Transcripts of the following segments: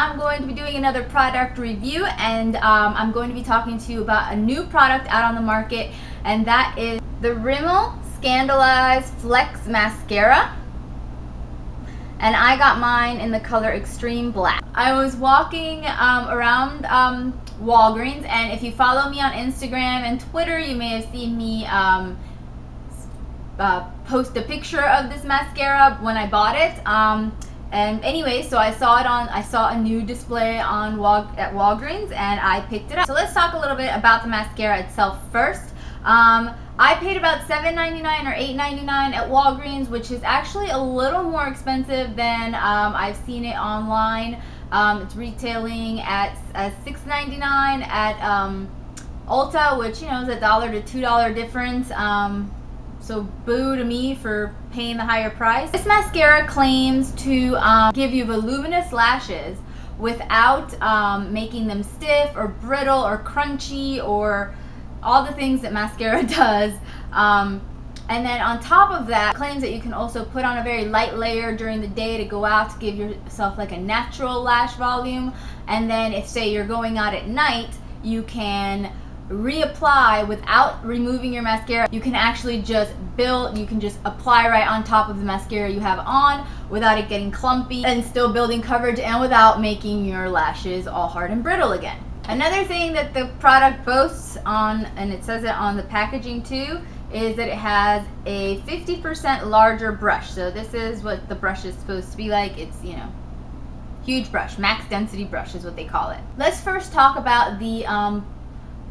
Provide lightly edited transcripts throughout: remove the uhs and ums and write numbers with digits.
I'm going to be doing another product review, and I'm going to be talking to you about a new product out on the market, and that is the Rimmel Scandalized Flex Mascara. And I got mine in the color Extreme Black. I was walking around Walgreens, and if you follow me on Instagram and Twitter, you may have seen me post a picture of this mascara when I bought it. And anyway, so I saw a Nude display at Walgreens, and I picked it up. So let's talk a little bit about the mascara itself first. I paid about $7.99 or $8.99 at Walgreens, which is actually a little more expensive than I've seen it online. It's retailing at $6.99 at Ulta, which, you know, is a $1 to $2 difference. So boo to me for paying the higher price. This mascara claims to give you voluminous lashes without making them stiff or brittle or crunchy or all the things that mascara does. And then on top of that, it claims that you can also put on a very light layer during the day to go out to give yourself like a natural lash volume. And then if, say, you're going out at night, you can reapply without removing your mascara. You can actually just you can just apply right on top of the mascara you have on without it getting clumpy and still building coverage and without making your lashes all hard and brittle again. Another thing that the product boasts on, and it says it on the packaging too, is that it has a 50% larger brush. So this is what the brush is supposed to be like. It's, you know, huge brush, max density brush is what they call it. Let's first talk about the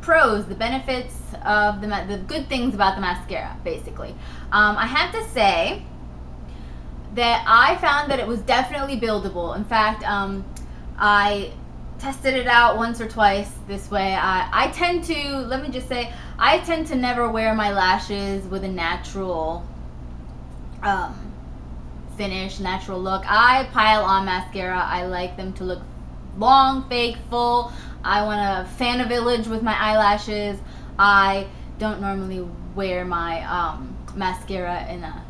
pros, the benefits of the good things about the mascara, basically. I have to say that I found that it was definitely buildable. In fact, I tested it out once or twice this way. I tend to, let me just say, I tend to never wear my lashes with a natural finish, natural look. I pile on mascara. I like them to look long, fake, full. I want to fan a village with my eyelashes. I don't normally wear my mascara in a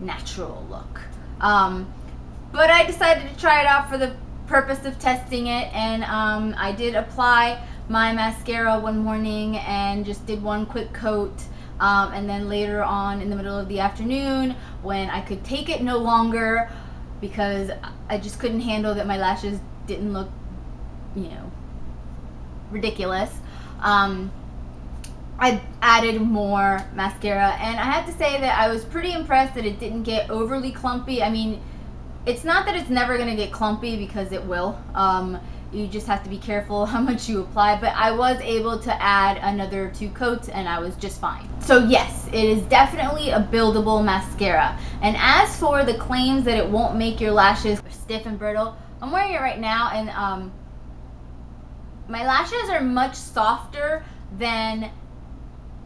natural look. But I decided to try it out for the purpose of testing it, and I did apply my mascara one morning and just did one quick coat, and then later on in the middle of the afternoon, when I could take it no longer because I just couldn't handle that my lashes didn't look, you know, ridiculous, I added more mascara, and I have to say that I was pretty impressed that it didn't get overly clumpy. I mean, it's not that it's never going to get clumpy, because it will. You just have to be careful how much you apply, but I was able to add another 2 coats and I was just fine. So yes, it is definitely a buildable mascara. And as for the claims that it won't make your lashes stiff and brittle, I'm wearing it right now, and my lashes are much softer than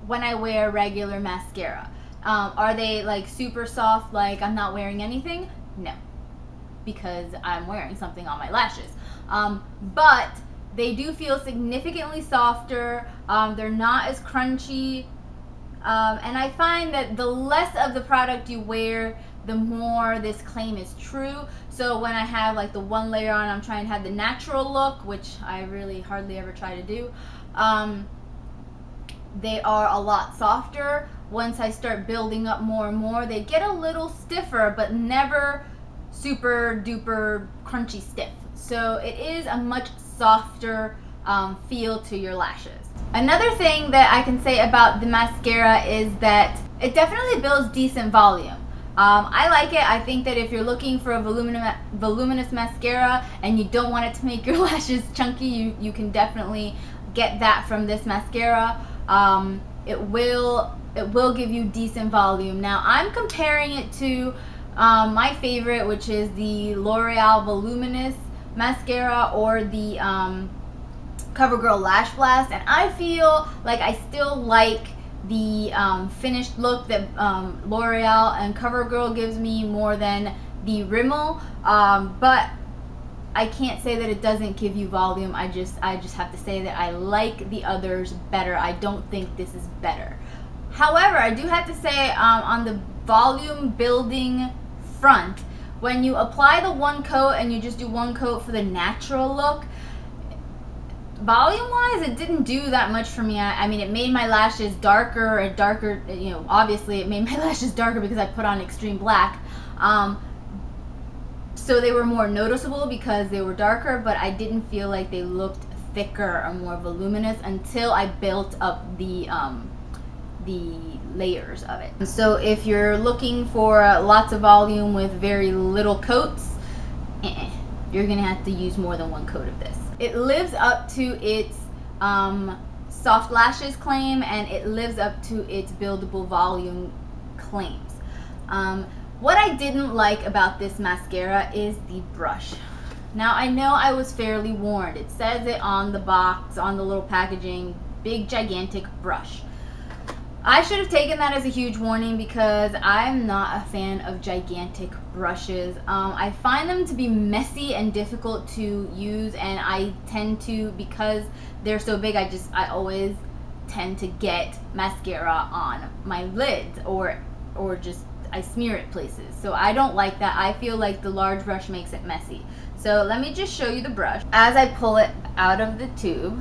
when I wear regular mascara. Are they like super soft, like I'm not wearing anything? No, because I'm wearing something on my lashes. But they do feel significantly softer. They're not as crunchy. And I find that the less of the product you wear, the more this claim is true. So when I have like the one layer on, I'm trying to have the natural look, which I really hardly ever try to do. They are a lot softer. Once I start building up more and more, they get a little stiffer, but never super duper crunchy stiff. So it is a much softer feel to your lashes. Another thing that I can say about the mascara is that it definitely builds decent volume. I like it. I think that if you're looking for a voluminous mascara and you don't want it to make your lashes chunky, you can definitely get that from this mascara. It will give you decent volume. Now I'm comparing it to my favorite, which is the L'Oreal Voluminous Mascara, or the CoverGirl Lash Blast, and I feel like I still like the finished look that L'Oreal and CoverGirl gives me more than the Rimmel, but I can't say that it doesn't give you volume. I just have to say that I like the others better. I don't think this is better. However, I do have to say on the volume building front, when you apply the one coat and you just do one coat for the natural look, volume wise it didn't do that much for me. I mean, it made my lashes darker, you know, obviously it made my lashes darker because I put on extreme black, so they were more noticeable because they were darker, but I didn't feel like they looked thicker or more voluminous until I built up the layers of it. So if you're looking for lots of volume with very little coats, you're gonna have to use more than one coat of this. It lives up to its soft lashes claim, and it lives up to its buildable volume claims. What I didn't like about this mascara is the brush. Now, I know I was fairly warned. It says it on the box, on the little packaging, big gigantic brush. I should have taken that as a huge warning because I'm not a fan of gigantic brushes. I find them to be messy and difficult to use, and I tend to, because they're so big, I always tend to get mascara on my lids or just I smear it places. So I don't like that. I feel like the large brush makes it messy. So let me just show you the brush as I pull it out of the tube.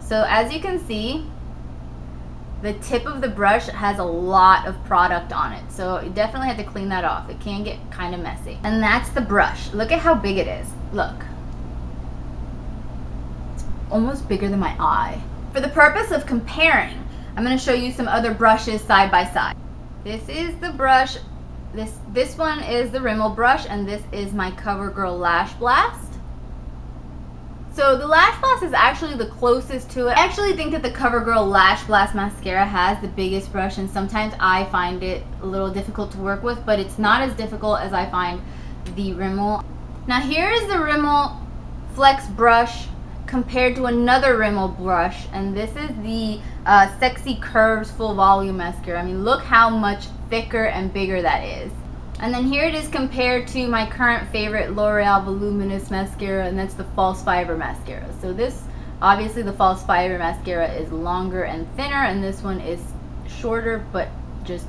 So as you can see, the tip of the brush has a lot of product on it, so you definitely have to clean that off. It can get kind of messy. And that's the brush. Look at how big it is. Look. It's almost bigger than my eye. For the purpose of comparing, I'm going to show you some other brushes side by side. This is the brush. This one is the Rimmel brush, and this is my CoverGirl Lash Blast. So the Lash Blast is actually the closest to it. I actually think that the CoverGirl Lash Blast mascara has the biggest brush, and sometimes I find it a little difficult to work with, but it's not as difficult as I find the Rimmel. Now here is the Rimmel Flex brush compared to another Rimmel brush, and this is the Sexy Curves Full Volume Mascara. I mean, look how much thicker and bigger that is. And then here it is compared to my current favorite L'Oreal Voluminous Mascara, and that's the False Fiber Mascara. So this, obviously the False Fiber Mascara is longer and thinner, and this one is shorter but just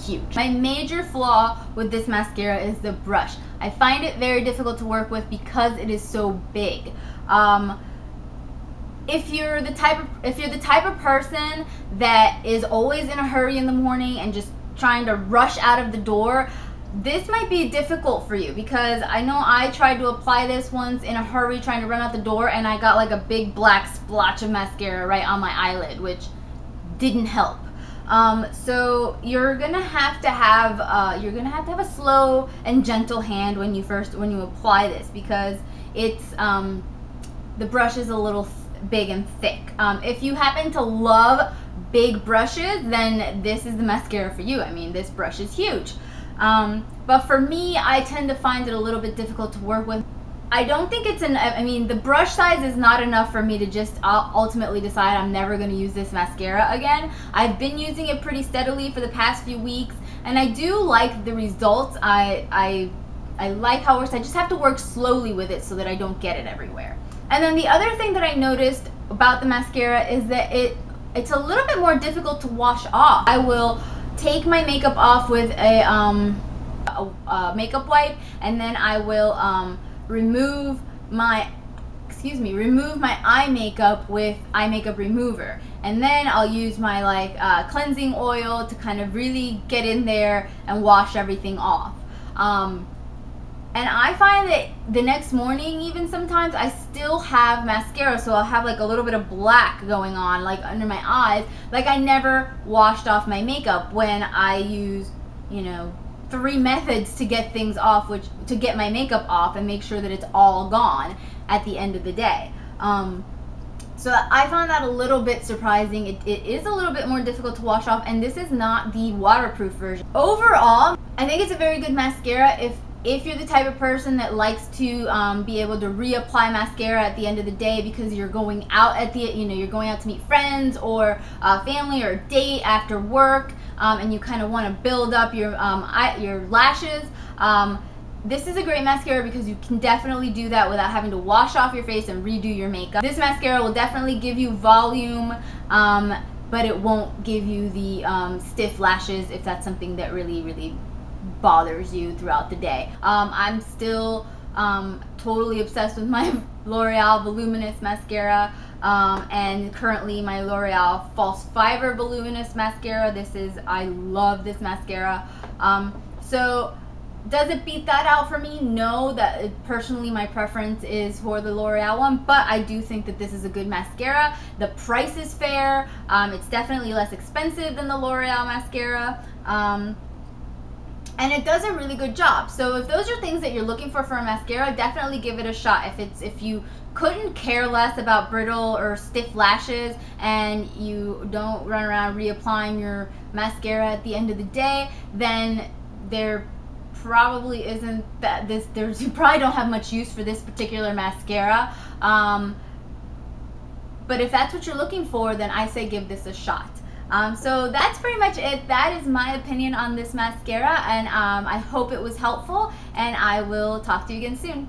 huge. My major flaw with this mascara is the brush. I find it very difficult to work with because it is so big. If you're the type of person that is always in a hurry in the morning and just trying to rush out of the door, this might be difficult for you, because I know I tried to apply this once in a hurry trying to run out the door, and I got like a big black splotch of mascara right on my eyelid, which didn't help. So you're gonna have to have a slow and gentle hand when you apply this, because it's the brush is a little big and thick. If you happen to love big brushes, then this is the mascara for you. I mean, this brush is huge. But for me, I tend to find it a little bit difficult to work with. I don't think it's I mean, the brush size is not enough for me to just ultimately decide I'm never going to use this mascara again. I've been using it pretty steadily for the past few weeks, and I do like the results. I like how it works. I just have to work slowly with it so that I don't get it everywhere. And then the other thing that I noticed about the mascara is that it's a little bit more difficult to wash off. I will take my makeup off with a makeup wipe, and then I will remove my eye makeup with eye makeup remover, and then I'll use my cleansing oil to kind of really get in there and wash everything off. And I find that the next morning, even sometimes, I still have mascara, so I'll have like a little bit of black going on, like under my eyes, like I never washed off my makeup when I use, you know, 3 methods to get things off, to get my makeup off and make sure that it's all gone at the end of the day. So I found that a little bit surprising. It is a little bit more difficult to wash off, and this is not the waterproof version. Overall, I think it's a very good mascara if you're the type of person that likes to be able to reapply mascara at the end of the day because you're going out you're going out to meet friends or family or a date after work, and you kind of want to build up your lashes. This is a great mascara because you can definitely do that without having to wash off your face and redo your makeup. This mascara will definitely give you volume, but it won't give you the stiff lashes if that's something that really bothers you throughout the day. I'm still totally obsessed with my L'Oreal Voluminous Mascara, and currently my L'Oreal False Fiber Voluminous Mascara. I love this mascara. So does it beat that out for me? No, personally my preference is for the L'Oreal one, but I do think that this is a good mascara. The price is fair. It's definitely less expensive than the L'Oreal mascara. And it does a really good job. So if those are things that you're looking for a mascara, definitely give it a shot. If you couldn't care less about brittle or stiff lashes and you don't run around reapplying your mascara at the end of the day, then there probably isn't you probably don't have much use for this particular mascara. But if that's what you're looking for, then I say give this a shot. So that's pretty much it. That is my opinion on this mascara, and I hope it was helpful, and I will talk to you again soon.